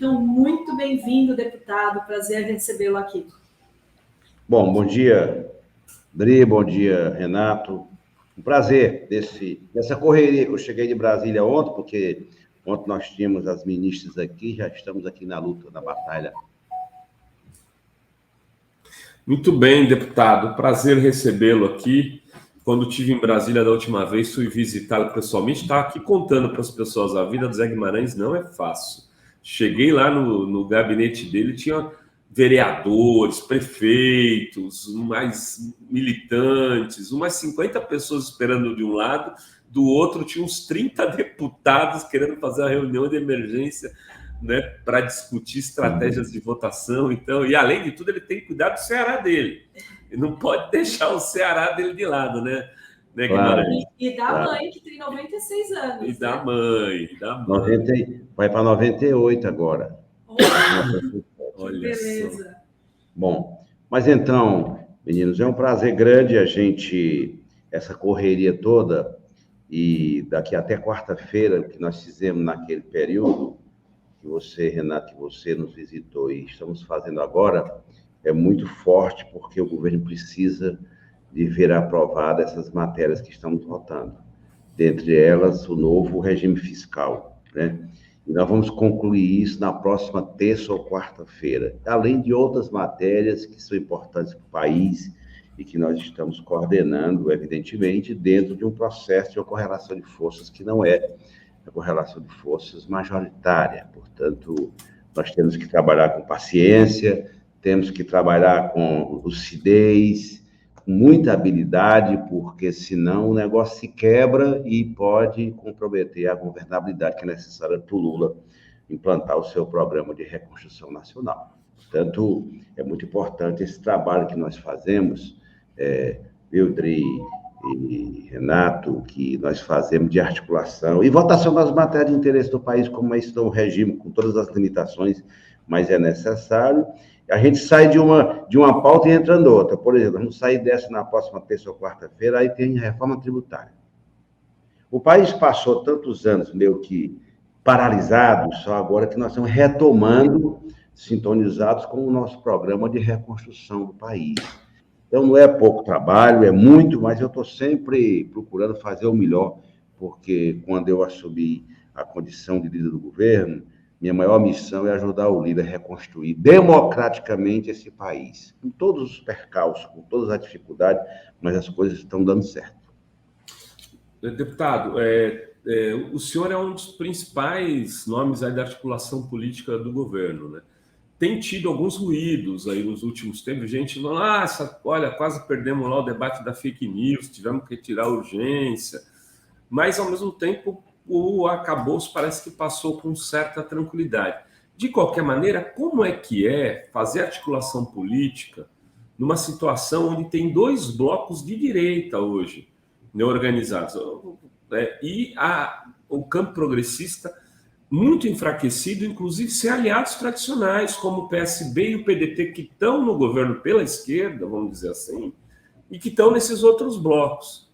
Então, muito bem-vindo, deputado. Prazer recebê-lo aqui. Bom dia, Dri, bom dia, Renato. Um prazer dessa correria. Eu cheguei de Brasília ontem, porque ontem nós tínhamos as ministras aqui, já estamos aqui na luta, na batalha. Muito bem, deputado. Prazer recebê-lo aqui. Quando estive em Brasília da última vez, fui visitá-lo pessoalmente. Estava aqui contando para as pessoas, a vida do Zé Guimarães não é fácil. Cheguei lá no gabinete dele, tinha vereadores, prefeitos, mais militantes, umas 50 pessoas esperando de um lado, do outro tinha uns 30 deputados querendo fazer uma reunião de emergência, né, para discutir estratégias de votação. Então, e além de tudo, ele tem que cuidar do Ceará dele. Ele não pode deixar o Ceará dele de lado, né? Claro. E da mãe, que tem 96 anos. E da mãe. 90, vai para 98 agora. Olha, beleza. Só. Bom, mas então, meninos, é um prazer grande essa correria toda, e daqui até quarta-feira, que nós fizemos naquele período, que você, Renato, que você nos visitou e estamos fazendo agora, é muito forte, porque o governo precisa de ver aprovada essas matérias que estamos votando. Dentre elas, o novo regime fiscal, né? E nós vamos concluir isso na próxima terça ou quarta-feira, além de outras matérias que são importantes para o país e que nós estamos coordenando, evidentemente, dentro de um processo de uma correlação de forças que não é a correlação de forças majoritária. Portanto, nós temos que trabalhar com paciência, temos que trabalhar com lucidez, com muita habilidade, porque senão o negócio se quebra e pode comprometer a governabilidade que é necessária para o Lula implantar o seu programa de reconstrução nacional. Portanto, é muito importante esse trabalho que nós fazemos, Dri e Renato, que nós fazemos de articulação e votação das matérias de interesse do país, como é isso, um regime com todas as limitações, mas é necessário. A gente sai de uma pauta e entra em outra. Por exemplo, vamos sair dessa na próxima terça ou quarta-feira, aí tem a reforma tributária. O país passou tantos anos meio que paralisado, só agora que nós estamos retomando, sintonizados com o nosso programa de reconstrução do país. Então, não é pouco trabalho, é muito, mas eu estou sempre procurando fazer o melhor, porque quando eu assumi a condição de líder do governo, minha maior missão é ajudar o líder a reconstruir democraticamente esse país, com todos os percalços, com todas as dificuldades, mas as coisas estão dando certo. Deputado, o senhor é um dos principais nomes aí da articulação política do governo, né? Tem tido alguns ruídos aí nos últimos tempos, gente falando, olha, quase perdemos lá o debate da fake news, tivemos que retirar a urgência, mas ao mesmo tempo o arcabouço parece que passou com certa tranquilidade. De qualquer maneira, como é que é fazer articulação política numa situação onde tem dois blocos de direita hoje, né, organizados, e o campo progressista muito enfraquecido, inclusive sem aliados tradicionais, como o PSB e o PDT, que estão no governo pela esquerda, vamos dizer assim, e que estão nesses outros blocos.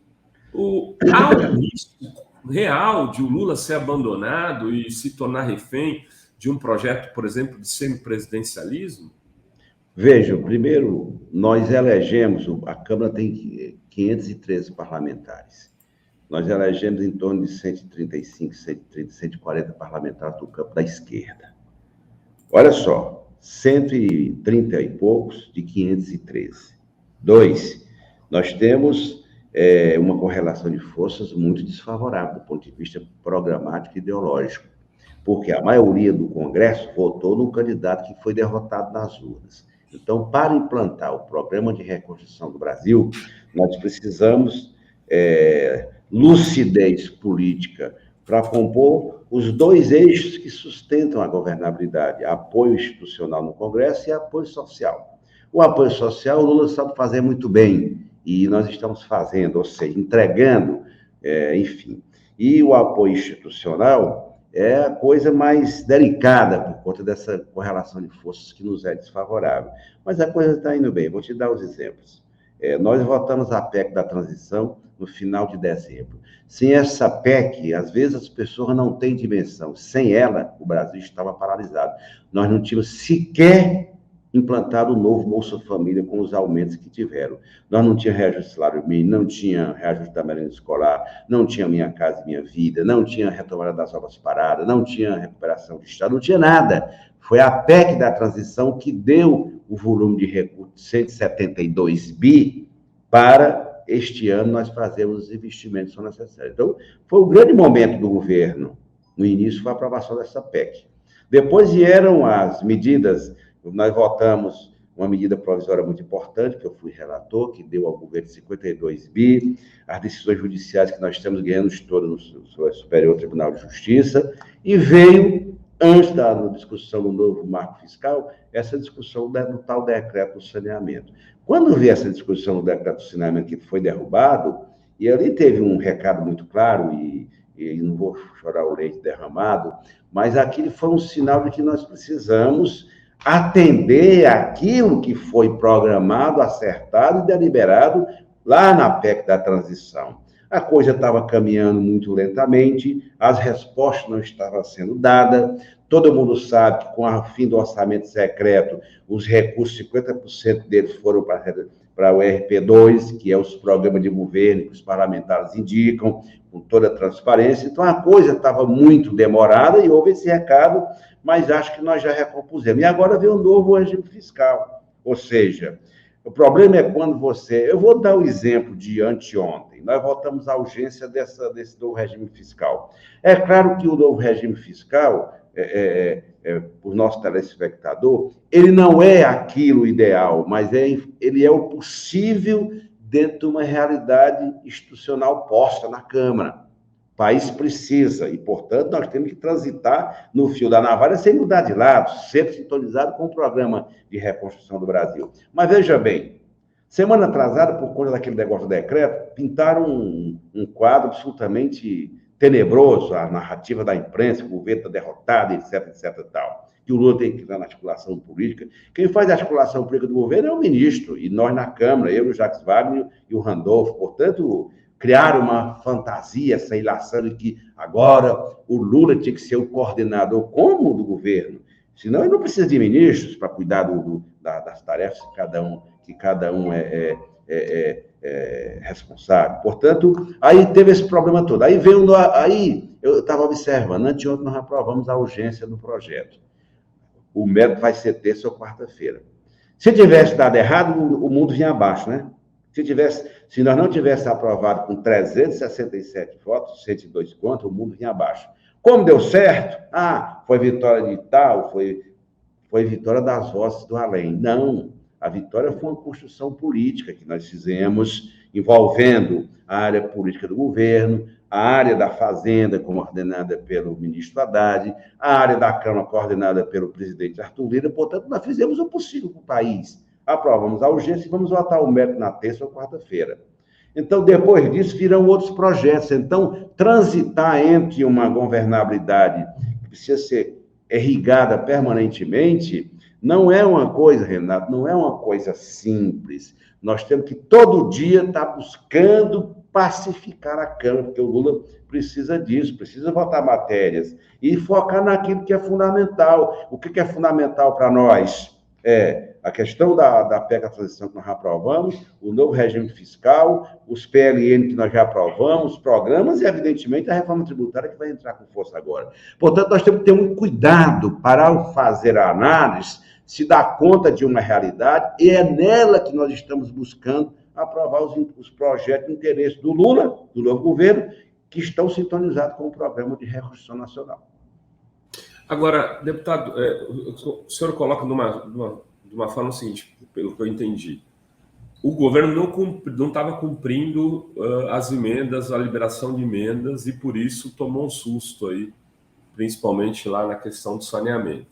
Há um risco real de o Lula ser abandonado e se tornar refém de um projeto, por exemplo, de semipresidencialismo? Vejam, primeiro, nós elegemos, a Câmara tem 513 parlamentares. Nós elegemos em torno de 135, 130, 140 parlamentares do campo da esquerda. Olha só, 130 e poucos de 513. 2, nós temos uma correlação de forças muito desfavorável do ponto de vista programático e ideológico, porque a maioria do Congresso votou num candidato que foi derrotado nas urnas. Então, para implantar o programa de reconstrução do Brasil, nós precisamos lucidez política para compor os dois eixos que sustentam a governabilidade, apoio institucional no Congresso e apoio social. O apoio social, o Lula sabe fazer muito bem, e nós estamos fazendo, ou seja, entregando, enfim. E o apoio institucional é a coisa mais delicada por conta dessa correlação de forças que nos é desfavorável. Mas a coisa está indo bem, vou te dar os exemplos. Nós votamos a PEC da transição, no final de dezembro. Sem essa PEC, às vezes as pessoas não têm dimensão. Sem ela, o Brasil estava paralisado. Nós não tínhamos sequer implantado o novo Bolsa Família com os aumentos que tiveram. Nós não tínhamos reajuste do salário mínimo, não tinha reajuste da merenda escolar, não tinha Minha Casa e Minha Vida, não tinha retomada das obras paradas, não tinha recuperação de Estado, não tinha nada. Foi a PEC da transição que deu o volume de recursos de 172 bi para este ano nós fazermos os investimentos que são necessários. Então, foi um grande momento do governo. No início foi a aprovação dessa PEC. Depois vieram as medidas, nós votamos uma medida provisória muito importante, que eu fui relator, que deu ao governo 52 bi, as decisões judiciais que nós estamos ganhando todas no Superior Tribunal de Justiça, e veio, antes da discussão do novo marco fiscal, essa discussão do tal decreto do saneamento. Quando veio essa discussão do decreto do saneamento que foi derrubado, e ali teve um recado muito claro, e não vou chorar o leite derramado, mas aquilo foi um sinal de que nós precisamos atender aquilo que foi programado, acertado e deliberado lá na PEC da transição. A coisa estava caminhando muito lentamente, as respostas não estavam sendo dadas, todo mundo sabe que com o fim do orçamento secreto, os recursos, 50% deles foram para o RP2, que é os programas de governo que os parlamentares indicam, com toda a transparência. Então, a coisa estava muito demorada e houve esse recado, mas acho que nós já recompusemos. E agora vem um novo regime fiscal. Ou seja, o problema é quando você... Eu vou dar o exemplo de anteontem. Nós votamos a urgência desse novo regime fiscal. É claro que o novo regime fiscal, para o nosso telespectador, ele não é aquilo ideal, mas ele é o possível dentro de uma realidade institucional posta na Câmara. O país precisa, e, portanto, nós temos que transitar no fio da navalha sem mudar de lado, sempre sintonizado com o Programa de Reconstrução do Brasil. Mas veja bem, semana atrasada, por conta daquele negócio do decreto, pintaram um quadro absolutamente tenebroso, a narrativa da imprensa, o governo está derrotado, etc, etc e tal. Que o Lula tem que entrar na articulação política. Quem faz a articulação política do governo é o ministro, e nós na Câmara, eu, o Jacques Wagner e o Randolfo. Portanto, criaram uma fantasia, essa ilação de que agora o Lula tinha que ser o coordenador como do governo. Senão ele não precisa de ministros para cuidar das tarefas que cada um é responsável. Portanto, aí teve esse problema todo. Aí eu estava observando, anteontem nós aprovamos a urgência do projeto. O método vai ser terça ou quarta-feira. Se tivesse dado errado, o mundo vinha abaixo, né? Se nós não tivéssemos aprovado com 367 votos, 102 contra, o mundo vinha abaixo. Como deu certo? Foi vitória de tal, foi vitória das vozes do além. Não, a vitória foi uma construção política que nós fizemos, envolvendo a área política do governo, a área da Fazenda, coordenada pelo ministro Haddad, a área da Câmara, coordenada pelo presidente Arthur Lira. Portanto, nós fizemos o possível para o país. Aprovamos a urgência e vamos votar o método na terça ou quarta-feira. Então, depois disso, virão outros projetos. Então, transitar entre uma governabilidade que precisa ser irrigada permanentemente, não é uma coisa, Renato, não é uma coisa simples. Nós temos que todo dia estar buscando pacificar a Câmara, porque o Lula precisa disso, precisa votar matérias e focar naquilo que é fundamental. O que é fundamental para nós? A questão da PEC da transição que nós já aprovamos, o novo regime fiscal, os PLN que nós já aprovamos, os programas e, evidentemente, a reforma tributária que vai entrar com força agora. Portanto, nós temos que ter um cuidado para, ao fazer a análise, se dar conta de uma realidade, e é nela que nós estamos buscando aprovar os projetos de interesse do Lula, do novo governo, que estão sintonizados com o Programa de Reconstrução Nacional. Agora, deputado, o senhor coloca de uma forma seguinte, pelo que eu entendi. O governo não estava cumprindo as emendas, a liberação de emendas, e por isso tomou um susto aí, principalmente lá na questão do saneamento.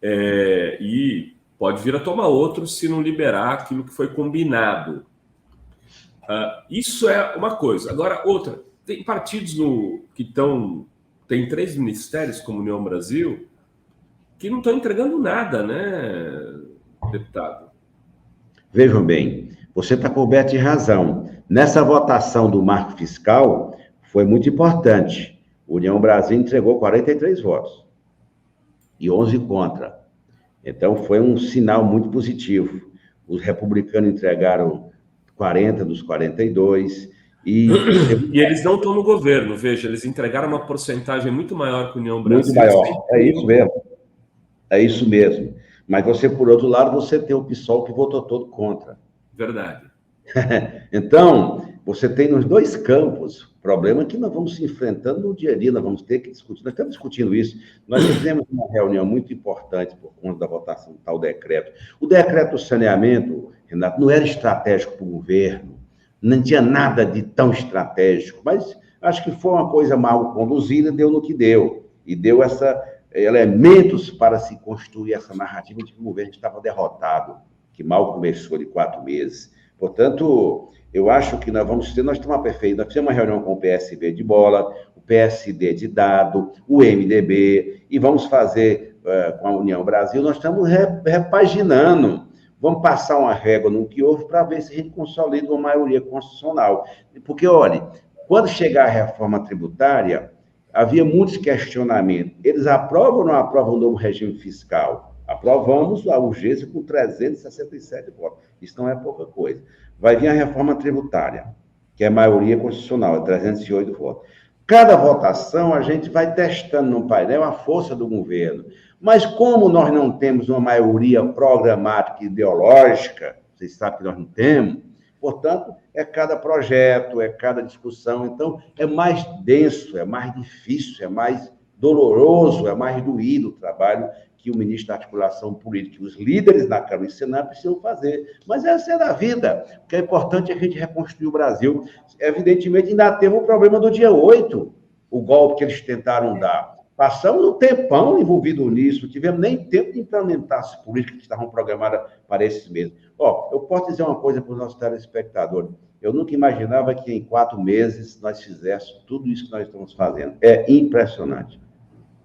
E pode vir a tomar outro se não liberar aquilo que foi combinado. Isso é uma coisa. Agora, outra, tem partidos que estão... Tem 3 ministérios, como União Brasil, que não estão entregando nada, né, deputado? Vejam bem, você está coberto de razão. Nessa votação do marco fiscal, foi muito importante. A União Brasil entregou 43 votos e 11 contra. Então, foi um sinal muito positivo. Os republicanos entregaram 40 dos 42. E eles não estão no governo, veja, eles entregaram uma porcentagem muito maior que a União Brasil. Muito maior, é isso mesmo. É isso mesmo. Mas você, por outro lado, você tem o PSOL que votou todo contra. Verdade. Então, você tem nos dois campos problema que nós vamos se enfrentando no dia a dia, nós vamos ter que discutir. Nós estamos discutindo isso. Nós fizemos uma reunião muito importante por conta da votação do tal decreto. O decreto do saneamento, Renato, não era estratégico para o governo, não tinha nada de tão estratégico, mas acho que foi uma coisa mal conduzida, deu no que deu. E deu elementos para se construir essa narrativa de que o governo estava derrotado, que mal começou de 4 meses. Portanto, eu acho que nós temos uma perfeita. Nós fizemos uma reunião com o PSB de bola, o PSD de dado, o MDB, e vamos fazer com a União Brasil. Nós estamos repaginando. Vamos passar uma régua no que houve para ver se a gente consolida uma maioria constitucional. Porque, olha, quando chegar a reforma tributária, havia muitos questionamentos. Eles aprovam ou não aprovam o novo regime fiscal? Aprovamos a urgência com 367 votos. Isso não é pouca coisa. Vai vir a reforma tributária, que é maioria constitucional, é 308 votos. Cada votação a gente vai testando no painel a força do governo. Mas como nós não temos uma maioria programática e ideológica, vocês sabem que nós não temos, portanto, é cada projeto, é cada discussão. Então, é mais denso, é mais difícil, é mais doloroso, é mais doído o trabalho que o ministro da Articulação Política e os líderes da Câmara e Senado precisam fazer. Mas essa é da vida. O que é importante é a gente reconstruir o Brasil. Evidentemente, ainda teve o problema do dia 8, o golpe que eles tentaram dar. Passamos um tempão envolvido nisso, não tivemos nem tempo de implementar as políticas que estavam programadas para esses meses. Eu posso dizer uma coisa para os nossos telespectadores. Eu nunca imaginava que em 4 meses nós fizéssemos tudo isso que nós estamos fazendo. É impressionante.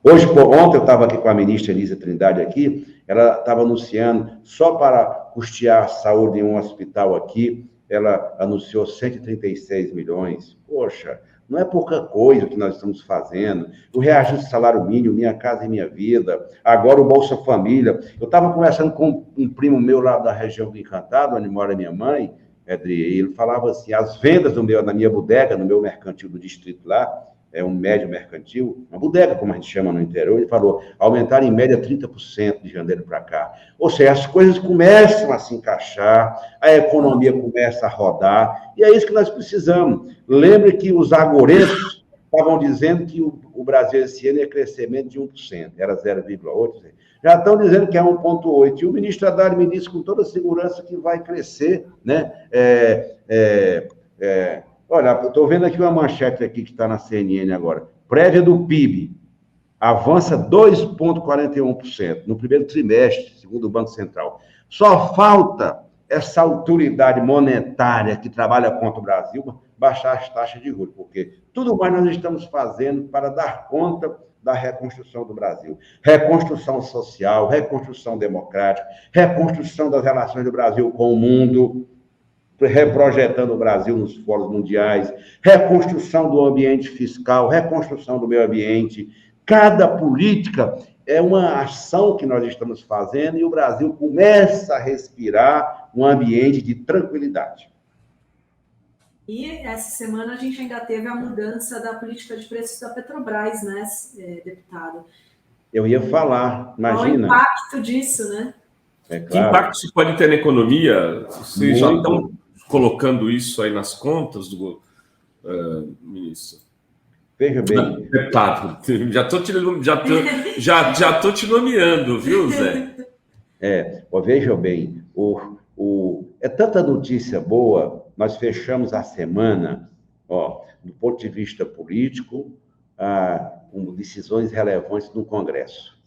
Ontem eu estava aqui com a ministra Elisa Trindade aqui, ela estava anunciando, só para custear a saúde em um hospital aqui, ela anunciou 136 milhões. Poxa, não é pouca coisa que nós estamos fazendo. O reajuste do salário mínimo, Minha Casa e Minha Vida, agora o Bolsa Família. Eu estava conversando com um primo meu lá da região do Encantado, onde mora minha mãe, Edri, e ele falava assim, as vendas na minha bodega, no meu mercantil do distrito lá, é um médio mercantil, uma bodega, como a gente chama no interior, ele falou, aumentaram em média 30% de janeiro para cá. Ou seja, as coisas começam a se encaixar, a economia começa a rodar, e é isso que nós precisamos. Lembre que os agorentos estavam dizendo que o Brasil esse ano ia crescimento de 1%, era 0,8%. Já estão dizendo que é 1,8%, e o ministro Haddad me disse com toda segurança que vai crescer, né? Olha, eu estou vendo aqui uma manchete aqui que está na CNN agora. Prévia do PIB avança 2,41% no primeiro trimestre, segundo o Banco Central. Só falta essa autoridade monetária que trabalha contra o Brasil baixar as taxas de juros, porque tudo mais nós estamos fazendo para dar conta da reconstrução do Brasil. Reconstrução social, reconstrução democrática, reconstrução das relações do Brasil com o mundo, reprojetando o Brasil nos fóruns mundiais, reconstrução do ambiente fiscal, reconstrução do meio ambiente. Cada política é uma ação que nós estamos fazendo e o Brasil começa a respirar um ambiente de tranquilidade. E essa semana a gente ainda teve a mudança da política de preços da Petrobras, né, deputado? Eu ia falar, imagina. Qual o impacto disso, né? É claro. Que impacto isso pode ter na economia? Vocês já estão colocando isso aí nas contas do ministro? Veja bem. Deputado, já estou te nomeando, viu, Zé? Veja bem, é tanta notícia boa, nós fechamos a semana, do ponto de vista político, com decisões relevantes no Congresso,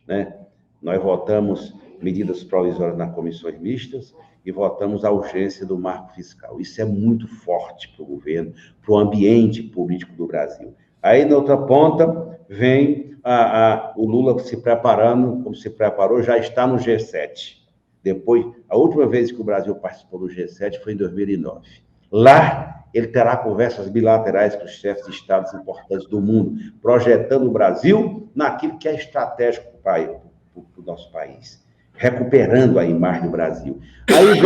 né? Nós votamos medidas provisórias nas comissões mistas e votamos a urgência do marco fiscal. Isso é muito forte para o governo, para o ambiente político do Brasil. Aí, na outra ponta, vem o Lula se preparando, como se preparou, já está no G7. Depois, a última vez que o Brasil participou do G7 foi em 2009. Lá, ele terá conversas bilaterais com os chefes de estados importantes do mundo, projetando o Brasil naquilo que é estratégico para o nosso país, recuperando a imagem do Brasil. Aí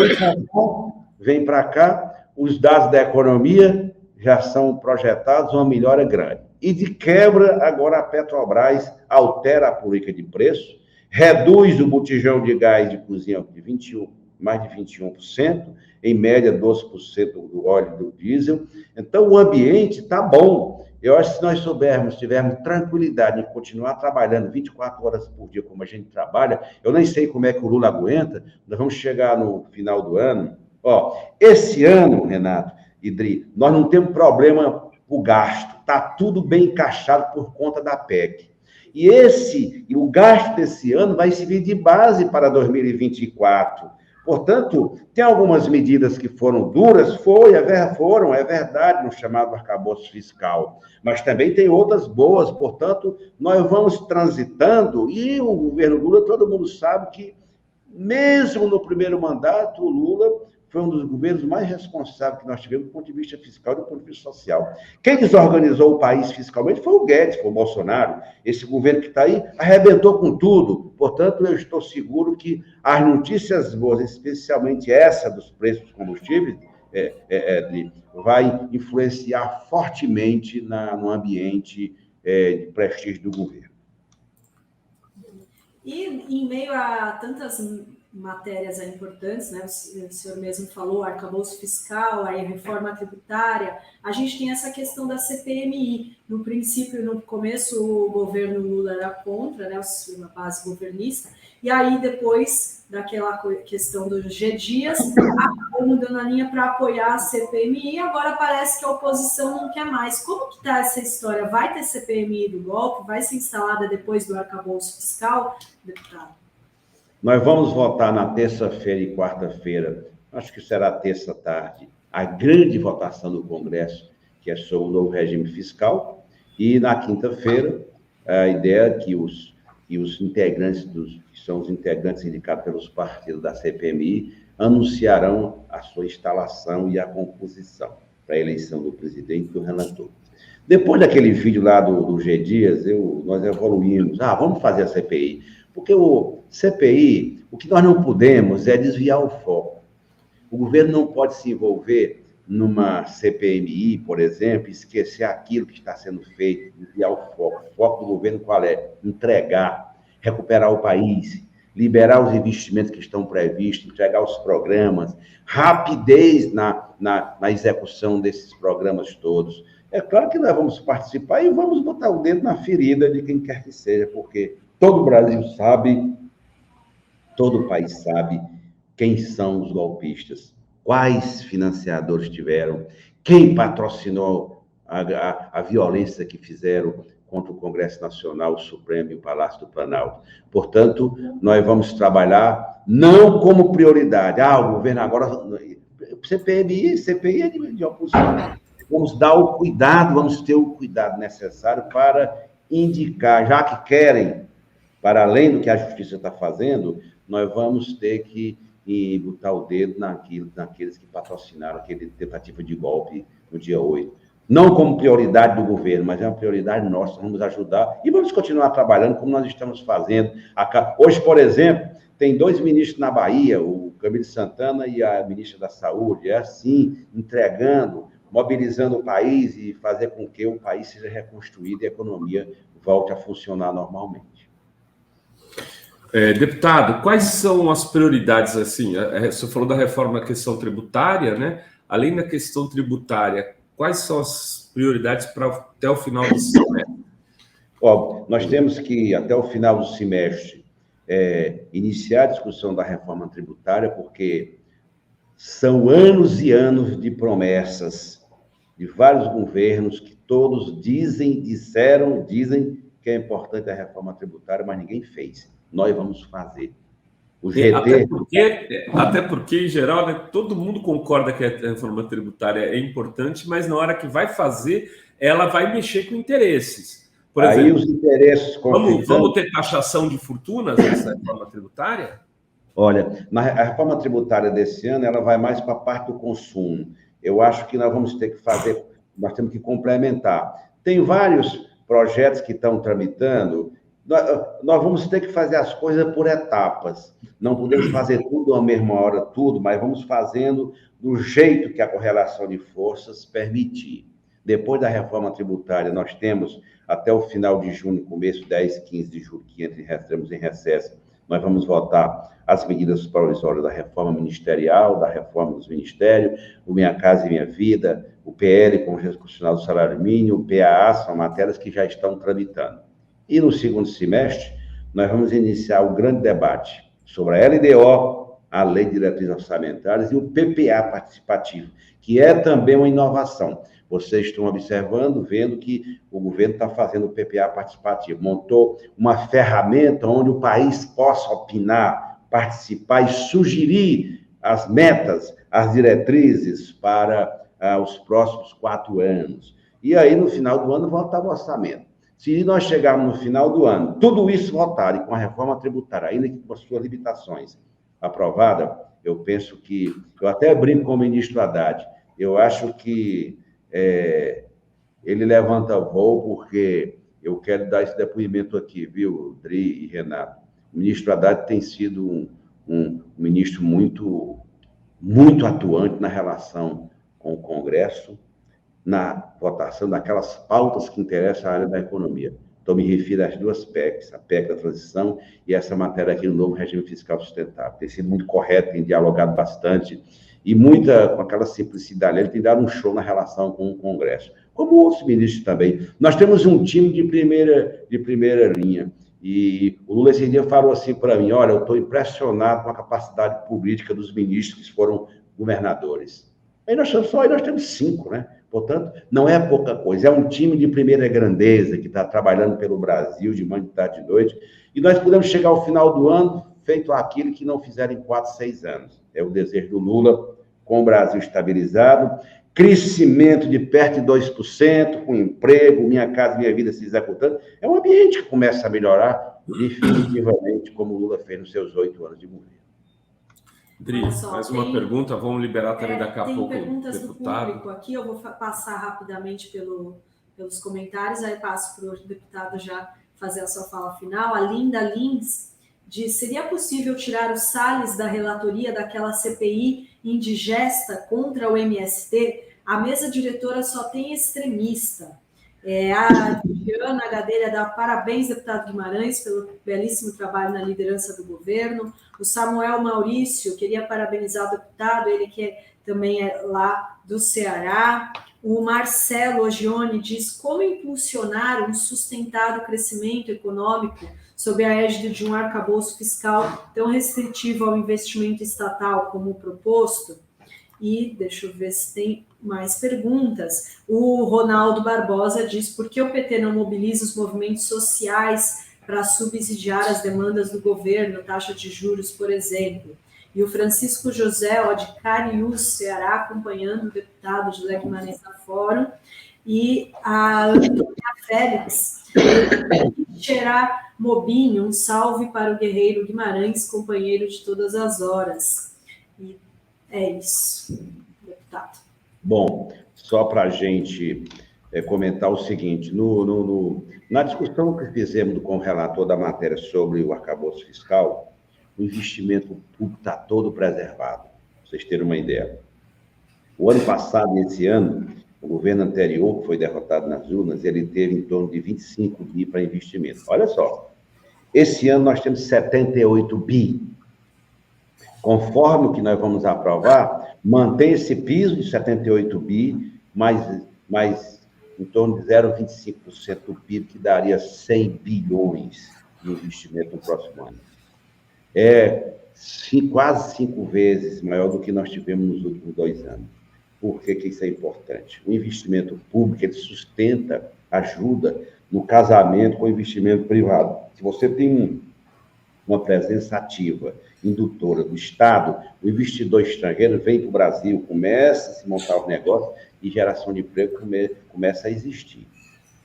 vem para cá, os dados da economia já são projetados, uma melhora grande. E de quebra, agora a Petrobras altera a política de preço, reduz o botijão de gás de cozinha de mais de 21%, em média 12% do óleo do diesel. Então, o ambiente está bom. Eu acho que se nós tivermos tranquilidade em continuar trabalhando 24 horas por dia, como a gente trabalha, eu nem sei como é que o Lula aguenta, nós vamos chegar no final do ano. Esse ano, Renato e Dri, nós não temos problema com o gasto, está tudo bem encaixado por conta da PEC. E o gasto desse ano vai servir de base para 2024. Portanto, tem algumas medidas que foram duras, é verdade, no chamado arcabouço fiscal, mas também tem outras boas, portanto, nós vamos transitando, e o governo Lula, todo mundo sabe que, mesmo no primeiro mandato, o Lula foi um dos governos mais responsáveis que nós tivemos do ponto de vista fiscal e do ponto de vista social. Quem desorganizou o país fiscalmente foi o Guedes, foi o Bolsonaro. Esse governo que está aí arrebentou com tudo. Portanto, eu estou seguro que as notícias boas, especialmente essa dos preços dos combustíveis, vai influenciar fortemente no ambiente de prestígio do governo. E em meio a tantas matérias importantes, né? O senhor mesmo falou, arcabouço fiscal, aí a reforma tributária, a gente tem essa questão da CPMI. No princípio, no começo, o governo Lula era contra, né? A base governista, e aí depois daquela questão do G. Dias, acabou mudando a linha para apoiar a CPMI, e agora parece que a oposição não quer mais. Como que está essa história? Vai ter CPMI do golpe? Vai ser instalada depois do arcabouço fiscal, deputado? Nós vamos votar na terça-feira e quarta-feira, acho que será terça-tarde, a grande votação do Congresso, que é sobre o novo regime fiscal, e na quinta-feira, a ideia é que os integrantes, que são os integrantes indicados pelos partidos da CPMI, anunciarão a sua instalação e a composição para a eleição do presidente e do relator. Depois daquele vídeo lá do G. Dias, nós evoluímos, vamos fazer a CPI. Porque o CPI, o que nós não podemos é desviar o foco. O governo não pode se envolver numa CPMI, por exemplo, esquecer aquilo que está sendo feito, desviar o foco. O foco do governo qual é? Entregar, recuperar o país, liberar os investimentos que estão previstos, entregar os programas, rapidez na execução desses programas todos. É claro que nós vamos participar e vamos botar o dedo na ferida de quem quer que seja, porque todo o Brasil sabe, todo o país sabe quem são os golpistas, quais financiadores tiveram, quem patrocinou a violência que fizeram contra o Congresso Nacional, o Supremo e o Palácio do Planalto. Portanto, nós vamos trabalhar não como prioridade. O governo agora... CPI é de oposição. Vamos dar o cuidado, vamos ter o cuidado necessário para indicar, já que querem, para além do que a justiça está fazendo, nós vamos ter que botar o dedo naqueles que patrocinaram aquela tentativa de golpe no dia 8. Não como prioridade do governo, mas é uma prioridade nossa, vamos ajudar e vamos continuar trabalhando como nós estamos fazendo. Hoje, por exemplo, tem 2 ministros na Bahia, o Camilo Santana e a ministra da Saúde, entregando, mobilizando o país e fazer com que o país seja reconstruído e a economia volte a funcionar normalmente. Deputado, quais são as prioridades, assim, você falou da reforma da questão tributária, né? Além da questão tributária, quais são as prioridades até o final do semestre? Nós temos que, até o final do semestre, iniciar a discussão da reforma tributária, porque são anos e anos de promessas de vários governos que todos dizem que é importante a reforma tributária, mas ninguém fez. Nós vamos fazer. O GT... Até porque, em geral, né, todo mundo concorda que a reforma tributária é importante, mas na hora que vai fazer, ela vai mexer com interesses. Por exemplo, aí os interesses... Vamos ter taxação de fortunas nessa reforma tributária? Olha, a reforma tributária desse ano, ela vai mais para a parte do consumo. eu acho que nós vamos ter que fazer, nós temos que complementar. Tem vários projetos que estão tramitando, nós vamos ter que fazer as coisas por etapas. Não podemos fazer tudo à mesma hora, tudo, mas vamos fazendo do jeito que a correlação de forças permitir. Depois da reforma tributária, nós temos até o final de junho, começo 10, 15 de julho, que entramos em recesso, nós vamos votar as medidas provisórias da reforma ministerial, da reforma dos ministérios, o Minha Casa e Minha Vida, o PL, Congresso Constitucional do Salário Mínimo, o PAA, são matérias que já estão tramitando. E no segundo semestre, nós vamos iniciar o grande debate sobre a LDO, a Lei de Diretrizes Orçamentárias, e o PPA participativo, que é também uma inovação. Vocês estão observando, vendo que o governo está fazendo o PPA participativo, montou uma ferramenta onde o país possa opinar, participar e sugerir as metas, as diretrizes para os próximos 4 anos. E aí, no final do ano, votar o orçamento. Se nós chegarmos no final do ano, tudo isso votar e com a reforma tributária, ainda que com as suas limitações, aprovada, eu penso que, eu até brinco com o ministro Haddad, eu acho que ele levanta voo porque eu quero dar esse depoimento aqui, viu, Dri e Renato? O ministro Haddad tem sido um ministro muito, muito atuante na relação com o Congresso, na votação daquelas pautas que interessam à área da economia. Então, me refiro às 2 PECs, a PEC da transição e essa matéria aqui no novo regime fiscal sustentável. Tem sido muito correto, tem dialogado bastante, e com aquela simplicidade, ele tem dado um show na relação com o Congresso, como outros ministros também. Nós temos um time de primeira linha, e o Lula esse dia falou assim para mim, olha, eu estou impressionado com a capacidade política dos ministros que foram governadores. Aí nós temos 5, né? Portanto, não é pouca coisa, é um time de primeira grandeza que está trabalhando pelo Brasil de manhã, de tarde, de noite, e nós podemos chegar ao final do ano feito aquilo que não fizeram em 4, 6 anos. É o desejo do Lula, com o Brasil estabilizado, crescimento de perto de 2%, com emprego, Minha Casa Minha Vida se executando. É um ambiente que começa a melhorar definitivamente, como o Lula fez nos seus 8 anos de governo. Dri, mais uma pergunta, vamos liberar também daqui a pouco. Tem perguntas do público aqui, eu vou passar rapidamente pelos comentários, aí passo para o deputado já fazer a sua fala final. A Linda Lins diz, seria possível tirar o Salles da relatoria daquela CPI indigesta contra o MST? A mesa diretora só tem extremista. A Diana Gadelha dá parabéns, deputado Guimarães, pelo belíssimo trabalho na liderança do governo. O Samuel Maurício queria parabenizar o deputado, ele que também é lá do Ceará. O Marcelo Ogione diz, como impulsionar um sustentado crescimento econômico sob a égide de um arcabouço fiscal tão restritivo ao investimento estatal como proposto? E deixa eu ver se tem mais perguntas. O Ronaldo Barbosa diz, por que o PT não mobiliza os movimentos sociais para subsidiar as demandas do governo, taxa de juros, por exemplo? E o Francisco José, de Cariús, Ceará, acompanhando o deputado José Guimarães na Fórum. E a Antônia Félix, Xerá Mobinho, um salve para o guerreiro Guimarães, companheiro de todas as horas. E é isso, deputado. Bom, só para a gente comentar o seguinte, na discussão que fizemos com o relator da matéria sobre o arcabouço fiscal, o investimento público está todo preservado, para vocês terem uma ideia. O ano passado e esse ano, o governo anterior, que foi derrotado nas urnas, ele teve em torno de 25 bi para investimento. Olha só, esse ano nós temos 78 bi. Conforme o que nós vamos aprovar, mantém esse piso de 78 bi, mais em torno de 0,25% do PIB, que daria 100 bilhões de investimento no próximo ano. É quase 5 vezes maior do que nós tivemos nos últimos 2 anos. Por que isso é importante? O investimento público, ele sustenta, ajuda no casamento com o investimento privado. Se você tem uma presença ativa, indutora do Estado, o investidor estrangeiro vem para o Brasil, começa a se montar os negócios e geração de emprego começa a existir.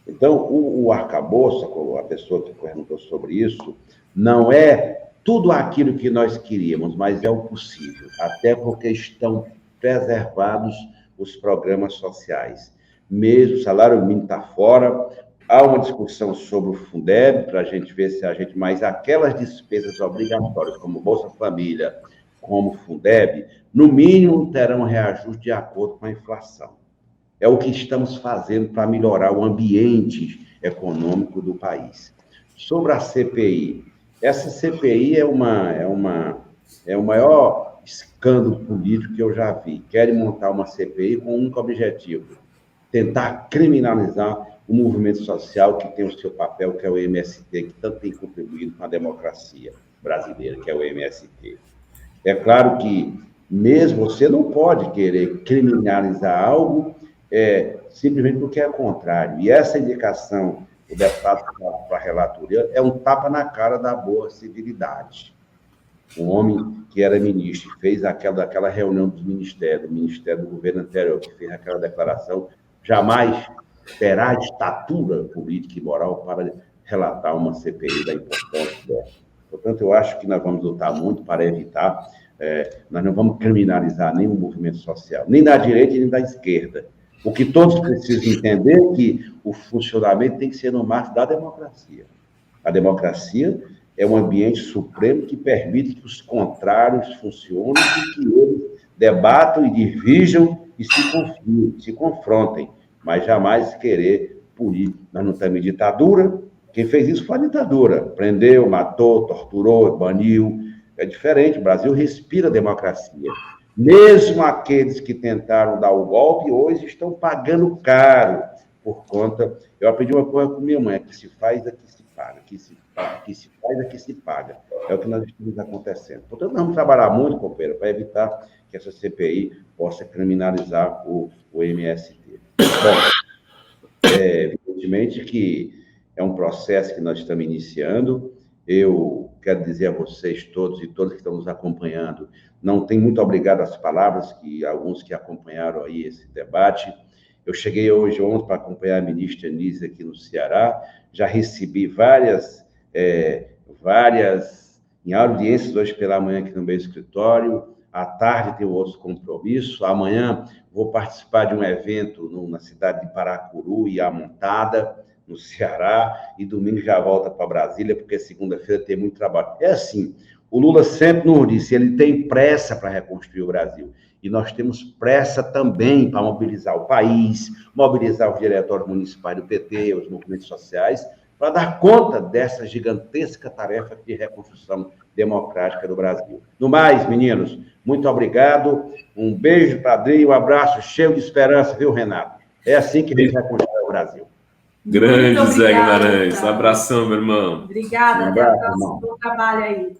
Então, o arcabouço, a pessoa que perguntou sobre isso, não é tudo aquilo que nós queríamos, mas é o possível, até porque estão preservados os programas sociais. Mesmo o salário mínimo está fora, há uma discussão sobre o Fundeb, para a gente ver se a gente... Mas aquelas despesas obrigatórias, como Bolsa Família, como Fundeb, no mínimo terão reajuste de acordo com a inflação. É o que estamos fazendo para melhorar o ambiente econômico do país. Sobre a CPI, essa CPI é o maior escândalo político que eu já vi. Querem montar uma CPI com um único objetivo: tentar criminalizar o movimento social que tem o seu papel, que é o MST, que tanto tem contribuído com a democracia brasileira, que é o MST. É claro que mesmo você não pode querer criminalizar algo simplesmente porque é contrário. E essa indicação do deputado para a relatoria é um tapa na cara da boa civilidade. Um homem que era ministro, fez aquela reunião do Ministério do governo anterior, que fez aquela declaração, jamais terá estatura política e moral para relatar uma CPI da importância dela. Portanto, eu acho que nós vamos lutar muito para evitar, nós não vamos criminalizar nenhum movimento social, nem da direita nem da esquerda. O que todos precisam entender é que o funcionamento tem que ser no marco da democracia. A democracia é um ambiente supremo que permite que os contrários funcionem e que eles debatam e dirijam e se confrontem, mas jamais querer punir. Nós não estamos em ditadura. Quem fez isso foi a ditadura. Prendeu, matou, torturou, baniu. É diferente. O Brasil respira democracia. Mesmo aqueles que tentaram dar o golpe, hoje estão pagando caro por conta... Eu aprendi uma coisa com minha mãe: que se faz, aqui se paga. Que se faz, aqui se paga. É o que nós estamos acontecendo. Portanto, nós vamos trabalhar muito, companheiro, para evitar que essa CPI possa criminalizar o MST. Bom, evidentemente que é um processo que nós estamos iniciando. Eu quero dizer a vocês todos e todas que estão nos acompanhando, não tem muito obrigado às palavras que alguns que acompanharam aí esse debate. Eu cheguei ontem para acompanhar a ministra Anísia aqui no Ceará, já recebi várias em audiências hoje pela manhã aqui no meu escritório. À tarde tenho outros compromissos. Amanhã vou participar de um evento na cidade de Paracuru e Amontada, no Ceará, e domingo já volta para Brasília, porque segunda-feira tem muito trabalho. É assim, o Lula sempre nos disse, ele tem pressa para reconstruir o Brasil, e nós temos pressa também para mobilizar o país, mobilizar os diretórios municipais do PT, os movimentos sociais, para dar conta dessa gigantesca tarefa de reconstrução democrática do Brasil. No mais, meninos, muito obrigado, um beijo para Adri, um abraço cheio de esperança, viu, Renato? É assim que a gente reconstrói o Brasil. Grande Zé Guimarães, abração, meu irmão. Obrigada, até a próxima, bom trabalho aí.